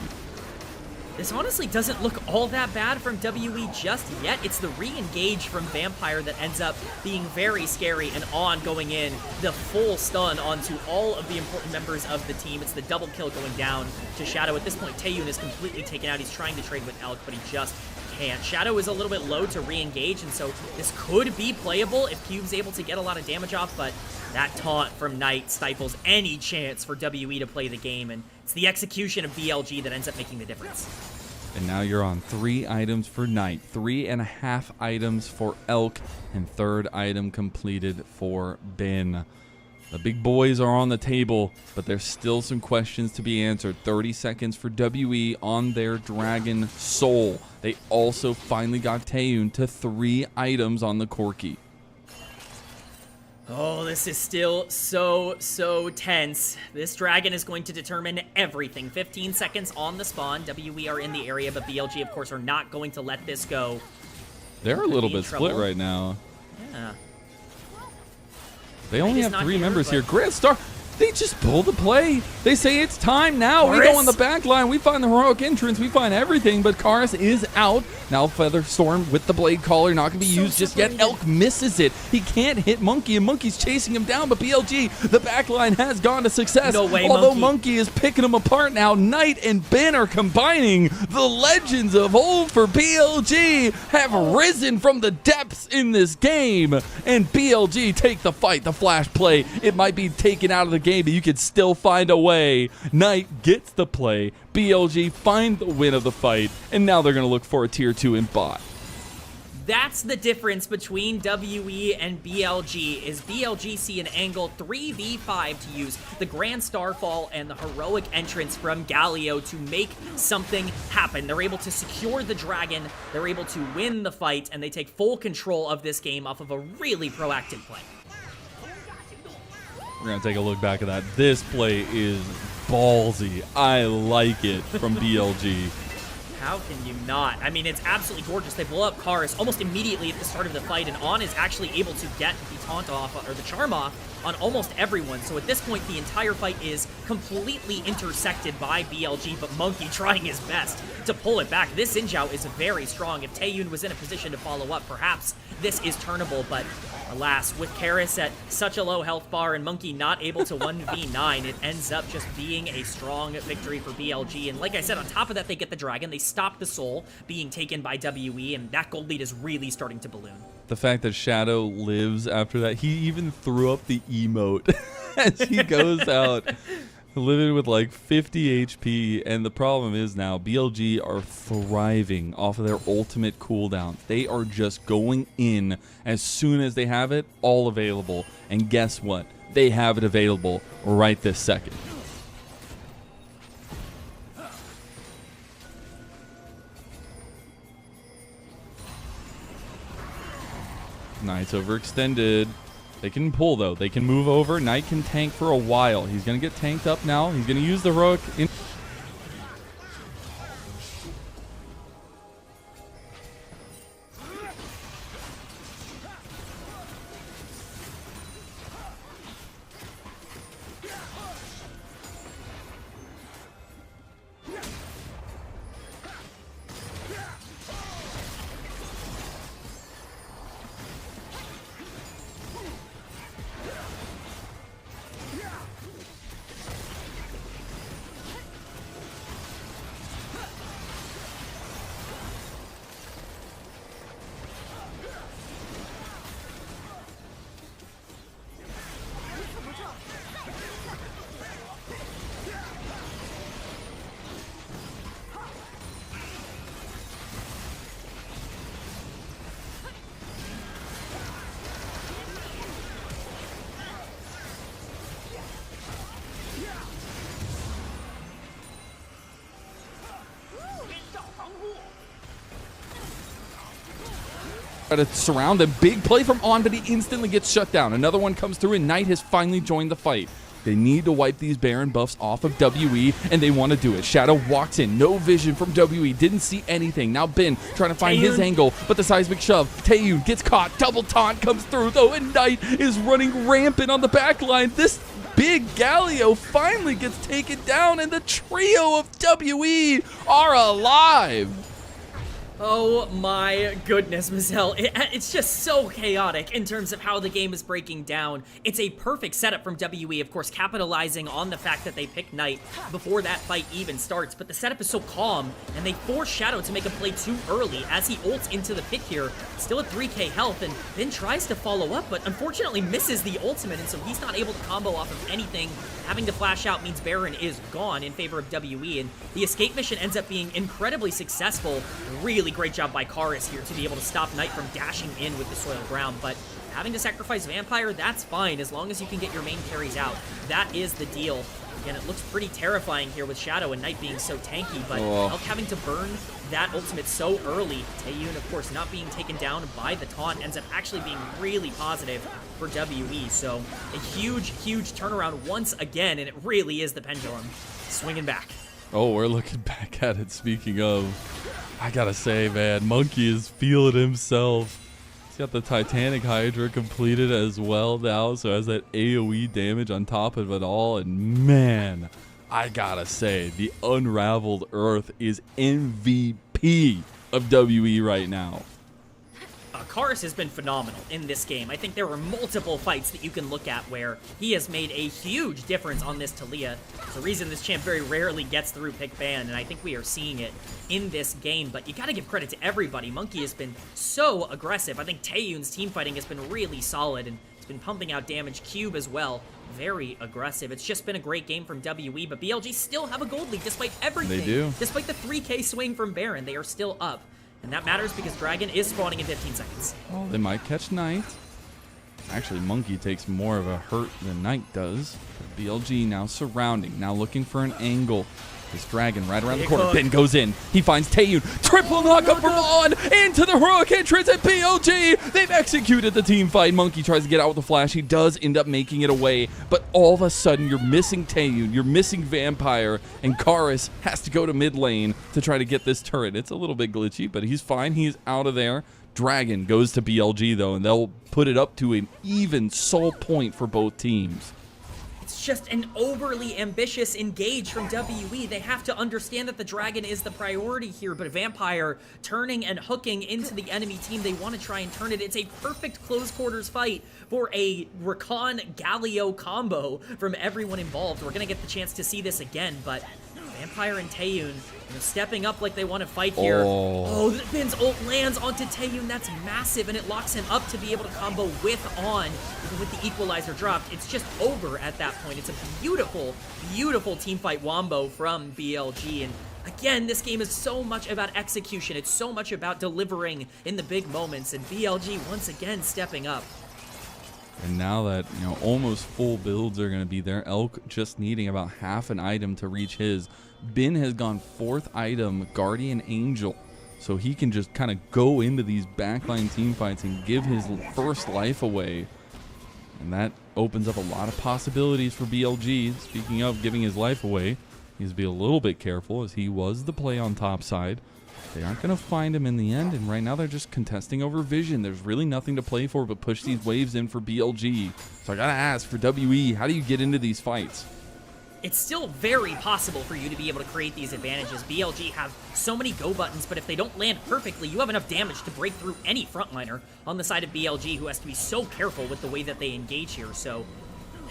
This honestly doesn't look all that bad from WE just yet. It's the re-engage from Vampire that ends up being very scary, and On going in, the full stun onto all of the important members of the team. It's the double kill going down to Shadow. At this point, Taeyoon is completely taken out. He's trying to trade with Elk, but he just can't. Shadow is a little bit low to re-engage, and so this could be playable if Cube's able to get a lot of damage off, but that taunt from Knight stifles any chance for WE to play the game, and it's the execution of BLG that ends up making the difference. And now you're on 3 items for Knight, 3.5 items for Elk, and 3rd item completed for Bin. The big boys are on the table, but there's still some questions to be answered. 30 seconds for WE on their Dragon Soul. They also finally got Taeyoon to 3 items on the Corki. Oh, this is still so tense. This dragon is going to determine everything. 15 seconds on the spawn. WE are in the area, but BLG, of course, are not going to let this go. They're a little bit split right now. Yeah. They only have 3 members here. Grand Star, they just pull the play. They say it's time now. Karis. We go on the back line. We find the heroic entrance. We find everything, but Karis is out. Now Featherstorm with the Blade Caller, not going to be used just yet. Elk misses it. He can't hit Monki, and Monkey's chasing him down, but BLG, the back line has gone to success. No way, although Monki is picking them apart now. Knight and Ben are combining. The legends of old for BLG have risen from the depths in this game, and BLG take the fight. The flash play, it might be taken out of the game game, but you could still find a way. Knight gets the play. BLG find the win of the fight, and now they're going to look for a tier 2 in bot. That's the difference between WE and BLG, is BLG see an angle 3v5 to use the Grand Starfall and the heroic entrance from Galio to make something happen. They're able to secure the dragon, they're able to win the fight, and they take full control of this game off of a really proactive play. We're going to take a look back at that. This play is ballsy. I like it from BLG. How can you not? I mean, it's absolutely gorgeous. They blow up Karis almost immediately at the start of the fight, and On is actually able to get the taunt off, or the charm off, on almost everyone. So at this point, the entire fight is completely intersected by BLG, but Monki trying his best to pull it back. This Injao is very strong. If Taeyoon was in a position to follow up, perhaps this is turnable, but alas, with Karis at such a low health bar and Monki not able to 1v9, it ends up just being a strong victory for BLG. And like I said, on top of that, they get the dragon. They stop the soul being taken by WE, and that gold lead is really starting to balloon. The fact that Shadow lives after that, he even threw up the emote as he goes out, living with like 50 HP. And the problem is now BLG are thriving off of their ultimate cooldown. They are just going in as soon as they have it all available. And guess what? They have it available right this second. Knight's overextended. They can pull, though. They can move over. Knight can tank for a while. He's going to get tanked up now. He's going to use the heroic. To surround a big play from On, but he instantly gets shut down. Another one comes through, and Knight has finally joined the fight. They need to wipe these Baron buffs off of WE, and they want to do it. Shadow walks in, no vision from WE, didn't see anything. Now Ben trying to find his angle, but the seismic shove. Taeyoon gets caught, double taunt comes through though, and Knight is running rampant on the back line. This big Galio finally gets taken down, and the trio of WE are alive. Oh my goodness, Mazel. It's just so chaotic in terms of how the game is breaking down. It's a perfect setup from WE, of course, capitalizing on the fact that they pick Knight before that fight even starts, but the setup is so calm, and they force Shadow to make a play too early as he ults into the pit here, still at 3k health, and then tries to follow up, but unfortunately misses the ultimate, and so he's not able to combo off of anything. Having to flash out means Baron is gone in favor of WE, and the escape mission ends up being incredibly successful. Really great job by Karis here to be able to stop Knight from dashing in with the soil ground, but having to sacrifice Vampire, that's fine as long as you can get your main carries out. That is the deal. Again, it looks pretty terrifying here with Shadow and Knight being so tanky, but Elk having to burn that ultimate so early. Taeyoon, of course, not being taken down by the taunt ends up actually being really positive for WE, so a huge, huge turnaround once again, and it really is the pendulum swinging back. Oh, we're looking back at it. Speaking of, I gotta say, man, Monki is feeling himself. He's got the Titanic Hydra completed as well now, so has that AoE damage on top of it all. And man, I gotta say, the Unraveled Earth is MVP of WE right now. Karis has been phenomenal in this game. I think there were multiple fights that you can look at where he has made a huge difference on this Talia. It's the reason this champ very rarely gets through pick ban, and I think we are seeing it in this game, but you gotta give credit to everybody. Monki has been so aggressive. I think Taeyoon's team fighting has been really solid, and it's been pumping out damage. Cube as well. very aggressive. It's just been a great game from WE, but BLG still have a gold lead despite everything. They do. Despite the 3K swing from Baron, they are still up. And that matters because Dragon is spawning in 15 seconds. Well, they might catch Knight. Actually, Monki takes more of a hurt than Knight does. But BLG now surrounding, now looking for an angle. This Dragon right around the corner. Ben goes in. He finds Taeyoon. Triple knockup from On into the heroic entrance at BLG. They've executed the team fight. Monki tries to get out with the flash. He does end up making it away. But all of a sudden, you're missing Taeyoon. You're missing Vampire. And Karis has to go to mid lane to try to get this turret. It's a little bit glitchy, but he's fine. He's out of there. Dragon goes to BLG, though, and they'll put it up to an even soul point for both teams. It's just an overly ambitious engage from WE. They have to understand that the Dragon is the priority here, but Vampire turning and hooking into the enemy team, they want to try and turn it. It's a perfect close quarters fight for a Rakan Galio combo from everyone involved. We're going to get the chance to see this again, but Vampire and Taeyoon stepping up like they want to fight here. Oh, Ben's ult lands onto Taeyoon. That's massive, and it locks him up to be able to combo with On. Even with the equalizer dropped, it's just over at that point. It's a beautiful, beautiful teamfight wombo from BLG. And again, this game is so much about execution. It's so much about delivering in the big moments, and BLG once again stepping up. And now that, almost full builds are going to be there, Elk just needing about half an item to reach his. Ben has gone 4th item, Guardian Angel, so he can just kind of go into these backline team fights and give his first life away. And that opens up a lot of possibilities for BLG. Speaking of giving his life away, he has to be a little bit careful as he was the play on top side. They aren't going to find him in the end, and right now they're just contesting over vision. There's really nothing to play for but push these waves in for BLG. So I got to ask, for WE, how do you get into these fights? It's still very possible for you to be able to create these advantages. BLG have so many go buttons, but if they don't land perfectly, you have enough damage to break through any frontliner on the side of BLG, who has to be so careful with the way that they engage here. So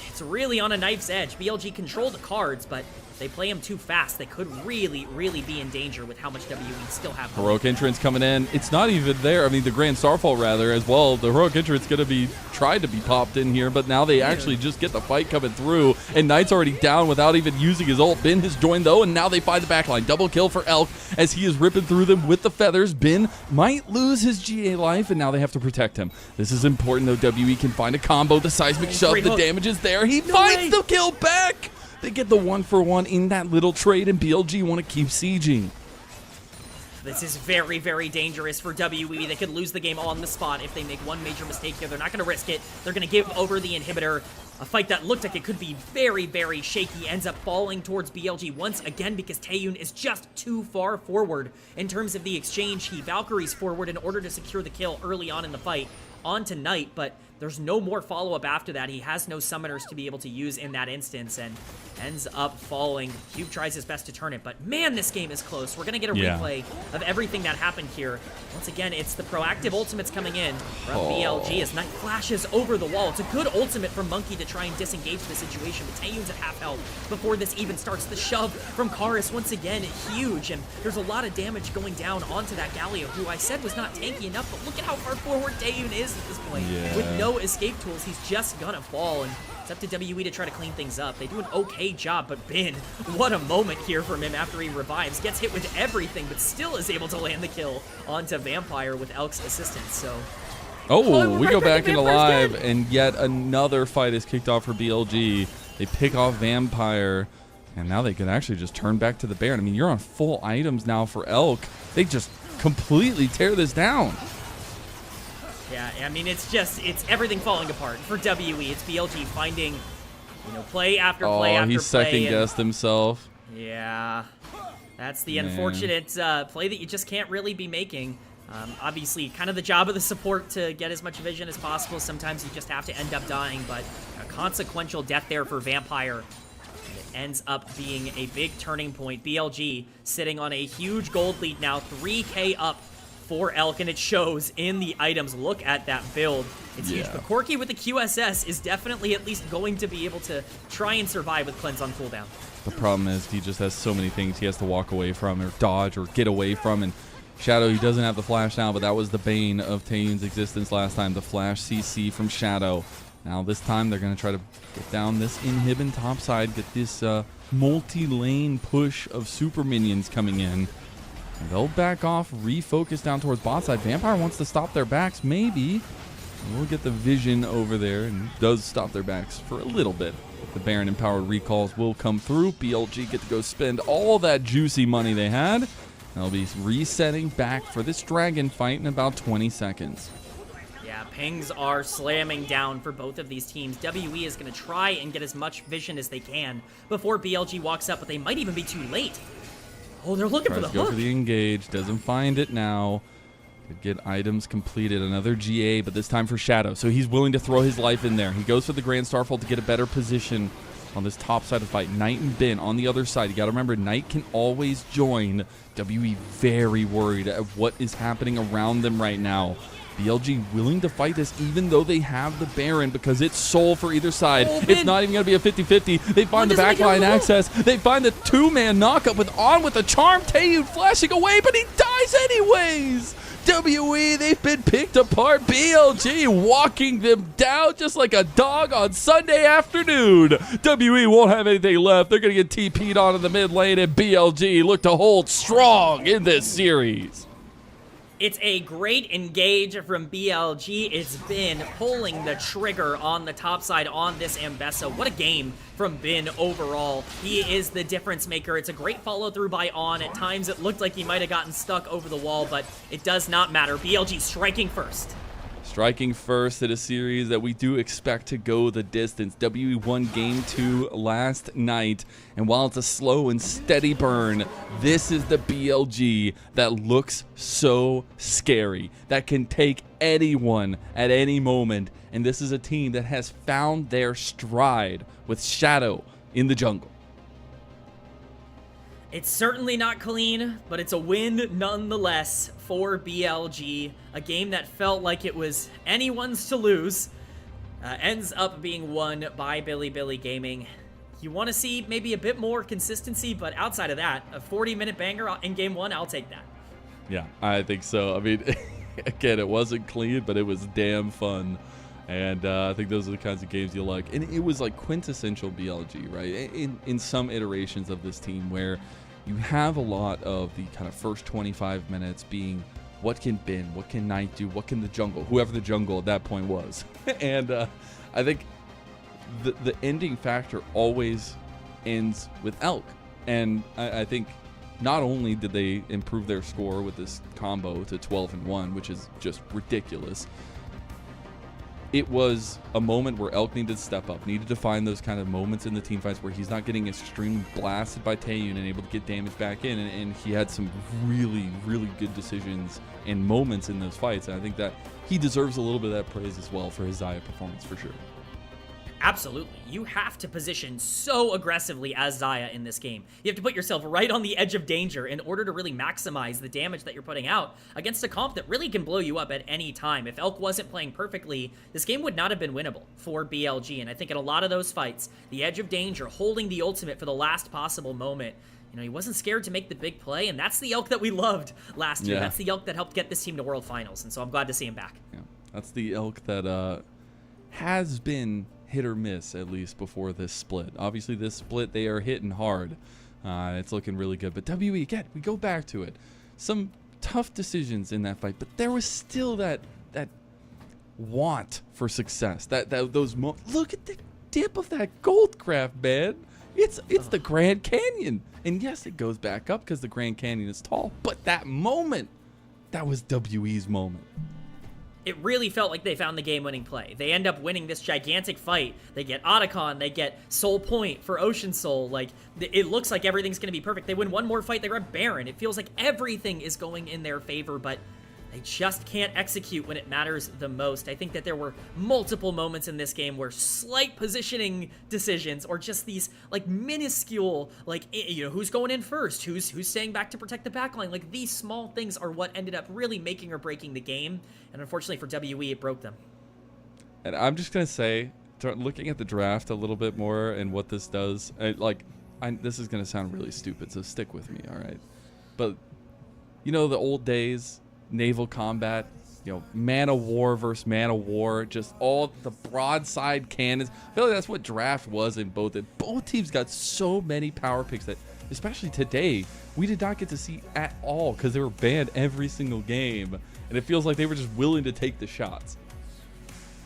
it's really on a knife's edge. BLG control the cards, but they play them too fast. They could really, really be in danger with how much WE still have. Heroic entrance coming in. It's not even there. I mean, the Grand Starfall, rather, as well. The heroic entrance going to be tried to be popped in here, but now they actually just get the fight coming through, and Knight's already down without even using his ult. Ben has joined, though, and now they find the backline. Double kill for Elk as he is ripping through them with the feathers. Ben might lose his GA life, and now they have to protect him. This is important, though. WE can find a combo. The seismic shove, the damage is there. He finds the kill back. They get the 1-for-1 in that little trade, and BLG want to keep sieging. This is very, very dangerous for WE. They could lose the game on the spot if they make one major mistake here. They're not going to risk it. They're going to give over the inhibitor. A fight that looked like it could be very, very shaky ends up falling towards BLG once again because Taeyoon is just too far forward in terms of the exchange. He Valkyries forward in order to secure the kill early on in the fight onto Knight, but there's no more follow-up after that. He has no summoners to be able to use in that instance and ends up falling. Cube tries his best to turn it, but man, this game is close. We're going to get a replay of everything that happened here. Once again, it's the proactive ultimates coming in from BLG as Knight flashes over the wall. It's a good ultimate from Monki to try and disengage the situation, but Taeyoon's at half health before this even starts. The shove from Karis, once again, huge, and there's a lot of damage going down onto that Galio, who I said was not tanky enough, but look at how far forward Taeyoon is at this point. With no escape tools, he's just gonna fall, and it's up to WE to try to clean things up. They do an okay job, but Ben, what a moment here from him after he revives. Gets hit with everything, but still is able to land the kill onto Vampire with Elk's assistance, so... we go back into live, and yet another fight is kicked off for BLG. They pick off Vampire, and now they can actually just turn back to the Baron. I mean, you're on full items now for Elk. They just completely tear this down. Yeah, I mean, it's everything falling apart for WE. It's BLG finding, play after play after play. He second-guessed himself. Yeah, that's the unfortunate play that you just can't really be making. Obviously, kind of the job of the support to get as much vision as possible. Sometimes you just have to end up dying, but a consequential death there for Vampire. It ends up being a big turning point. BLG sitting on a huge gold lead now, 3K up for Elk, and it shows in the items. Look at that build. It's huge. But Corki with the QSS is definitely at least going to be able to try and survive with Cleanse on cooldown. The problem is he just has so many things he has to walk away from or dodge or get away from, and Shadow, he doesn't have the flash now, but that was the bane of Taeyoon's existence last time. The flash CC from Shadow. Now this time they're going to try to get down this inhib top side, get this multi-lane push of super minions coming in. And they'll back off, refocus down towards bot side. Vampire wants to stop their backs, maybe. We'll get the vision over there, and does stop their backs for a little bit. The Baron empowered recalls will come through. BLG get to go spend all that juicy money they had. They'll be resetting back for this dragon fight in about 20 seconds. Yeah, pings are slamming down for both of these teams. WE is going to try and get as much vision as they can before BLG walks up, but they might even be too late. Oh, they're looking for the hook. Go for the engage, doesn't find it now. Could get items completed, another GA, but this time for Shadow. So he's willing to throw his life in there. He goes for the Grand Starfall to get a better position on this top side of the fight. Knight and Bin on the other side. You got to remember, Knight can always join. WE very worried at what is happening around them right now. BLG willing to fight this even though they have the Baron because it's soul for either side. It's not even going to be a 50-50. They find the backline access. They find the two-man knockup with the charm. Taeyoon flashing away, but he dies anyways. WE, they've been picked apart. BLG walking them down just like a dog on Sunday afternoon. WE won't have anything left. They're going to get TP'd on in the mid lane, and BLG look to hold strong in this series. It's a great engage from BLG. It's been pulling the trigger on the top side on this Ambessa. What a game from Bin overall. He is the difference maker. It's a great follow through by On. At times it looked like he might have gotten stuck over the wall, but it does not matter. BLG striking first. Striking first in a series that we do expect to go the distance. WE won Game 2 last night, and while it's a slow and steady burn, this is the BLG that looks so scary, that can take anyone at any moment, and this is a team that has found their stride with Shadow in the jungle. It's certainly not clean, but it's a win nonetheless for BLG. A game that felt like it was anyone's to lose ends up being won by Bilibili Gaming. You want to see maybe a bit more consistency, but outside of that, a 40-minute banger in Game 1, I'll take that. Yeah, I think so. I mean, again, it wasn't clean, but it was damn fun. And I think those are the kinds of games you like. And it was like quintessential BLG, right? In some iterations of this team where you have a lot of the kind of first 25 minutes being what can Bin, what can Knight do, what can the jungle, whoever the jungle at that point was. And I think the ending factor always ends with Elk. And I think not only did they improve their score with this combo to 12-1, which is just ridiculous, it was a moment where Elk needed to step up, needed to find those kind of moments in the team fights where he's not getting extremely blasted by Taeyoon and able to get damage back in. And he had some really, really good decisions and moments in those fights. And I think that he deserves a little bit of that praise as well for his Xayah performance for sure. Absolutely. You have to position so aggressively as Xayah in this game. You have to put yourself right on the edge of danger in order to really maximize the damage that you're putting out against a comp that really can blow you up at any time. If Elk wasn't playing perfectly, this game would not have been winnable for BLG. And I think in a lot of those fights, the edge of danger, holding the ultimate for the last possible moment, you know, he wasn't scared to make the big play, and that's the Elk that we loved last year. That's the Elk that helped get this team to World Finals, and so I'm glad to see him back. Yeah, that's the Elk that has been hit or miss, at least before this split. Obviously this split, they are hitting hard. It's looking really good, but WE, again, we go back to it, some tough decisions in that fight, but there was still that want for success, those look at the dip of that gold craft, man. It's the Grand Canyon, and yes, it goes back up because the Grand Canyon is tall, but that moment, that was WE's moment. It really felt like they found the game-winning play. They end up winning this gigantic fight. They get Otacon, they get Soul Point for Ocean Soul. Like, it looks like everything's going to be perfect. They win one more fight, they grab Baron. It feels like everything is going in their favor, but they just can't execute when it matters the most. I think that there were multiple moments in this game where slight positioning decisions or just these like minuscule, like, you know, who's going in first, who's staying back to protect the backline, like these small things are what ended up really making or breaking the game. And unfortunately for WE, it broke them. And I'm just going to say, looking at the draft a little bit more and what this does, this is going to sound really stupid, so stick with me, all right? But, you know, the old days, naval combat, man of war versus man of war, just all the broadside cannons. I feel like that's what draft was in both. And both teams got so many power picks that, especially today, we did not get to see at all because they were banned every single game. And it feels like they were just willing to take the shots.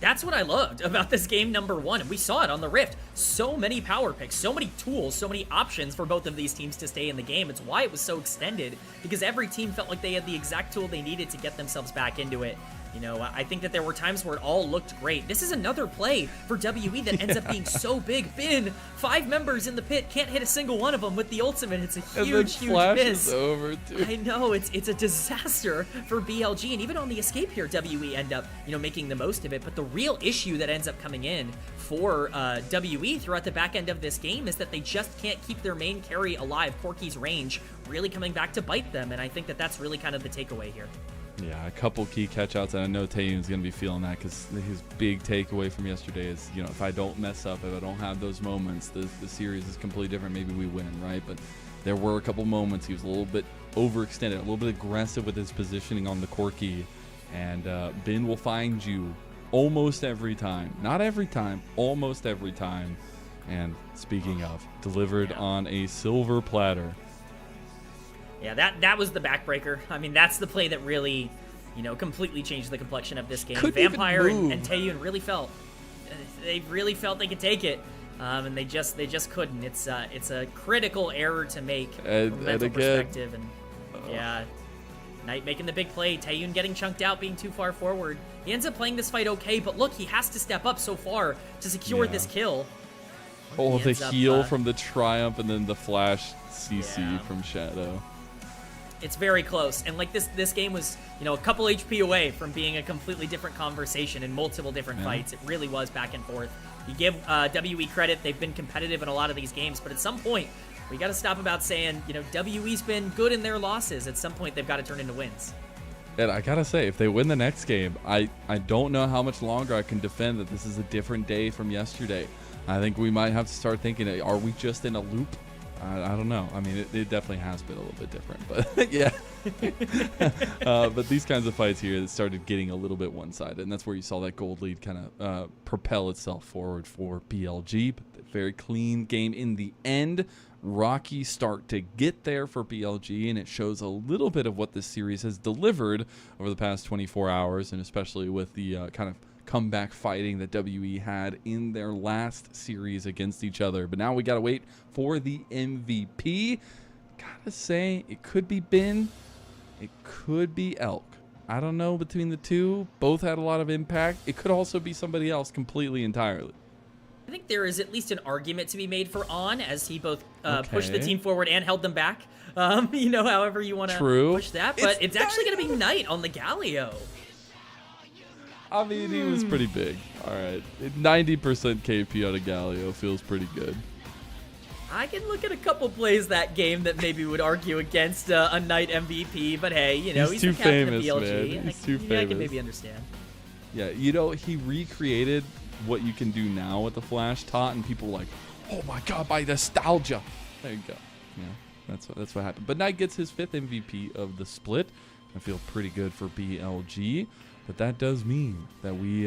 That's what I loved about this game number 1, and we saw it on the Rift. So many power picks, so many tools, so many options for both of these teams to stay in the game. It's why it was so extended, because every team felt like they had the exact tool they needed to get themselves back into it. I think that there were times where it all looked great. This is another play for WE that ends up being so big. Bin, 5 members in the pit, can't hit a single one of them with the ultimate. It's a huge, huge miss. Over too. I know, it's a disaster for BLG, and even on the escape here, WE end up, making the most of it. But the real issue that ends up coming in for WE throughout the back end of this game is that they just can't keep their main carry alive. Corki's range really coming back to bite them, and I think that that's really kind of the takeaway here. Yeah, a couple key catch-outs, and I know Taeyoon's going to be feeling that because his big takeaway from yesterday is, if I don't mess up, if I don't have those moments, the series is completely different. Maybe we win, right? But there were a couple moments he was a little bit overextended, a little bit aggressive with his positioning on the Corki, and Bin will find you almost every time. Not every time, almost every time. And speaking of, delivered on a silver platter. Yeah, that was the backbreaker. I mean, that's the play that really, completely changed the complexion of this game. Vampire and Taeyoon really felt they could take it, and they just couldn't. It's a critical error to make from a mental perspective, and yeah, Knight making the big play, Taeyoon getting chunked out, being too far forward. He ends up playing this fight okay, but look, he has to step up so far to secure this kill. Oh, the heal from the Triumph and then the flash CC from Shadow. It's very close, and like this game was, a couple HP away from being a completely different conversation in multiple different fights. It really was back and forth. You give WE credit; they've been competitive in a lot of these games, but at some point, we got to stop about saying, WE's been good in their losses. At some point, they've got to turn into wins. And I gotta say, if they win the next game, I don't know how much longer I can defend that this is a different day from yesterday. I think we might have to start thinking, are we just in a loop? I don't know. I mean, it definitely has been a little bit different, but yeah. But these kinds of fights here, it started getting a little bit one-sided, and that's where you saw that gold lead kind of propel itself forward for BLG. But very clean game in the end. Rocky start to get there for BLG, and it shows a little bit of what this series has delivered over the past 24 hours, and especially with the kind of comeback fighting that WE had in their last series against each other. But now we gotta wait for the MVP. Gotta say, it could be Bin, it could be Elk. I don't know between the two. Both had a lot of impact. It could also be somebody else completely entirely. I think there is at least an argument to be made for On, as he both pushed the team forward and held them back. However you want to push that. But it's actually going to be Knight on the Galio. I mean, he was pretty big. All right. 90% KP on a Galio feels pretty good. I can look at a couple plays that game that maybe would argue against a Knight MVP, but hey, he's too the captain famous, of BLG. man. He's too famous. I can maybe understand. Yeah, he recreated what you can do now with the Flash Tot, and people were like, oh my god, by nostalgia. There you go. Yeah, that's what happened. But Knight gets his 5th MVP of the split. I feel pretty good for BLG. But that does mean that we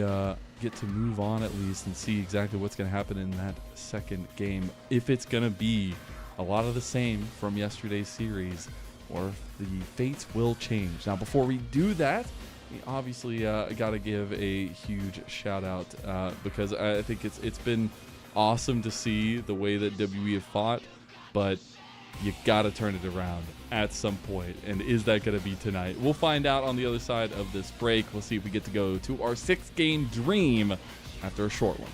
get to move on at least and see exactly what's going to happen in that second game. If it's going to be a lot of the same from yesterday's series, or if the fates will change. Now, before we do that, we obviously got to give a huge shout out because I think it's been awesome to see the way that WE have fought, but you got to turn it around at some point. And is that going to be tonight? We'll find out on the other side of this break. We'll see if we get to go to our 6-game dream after a short one.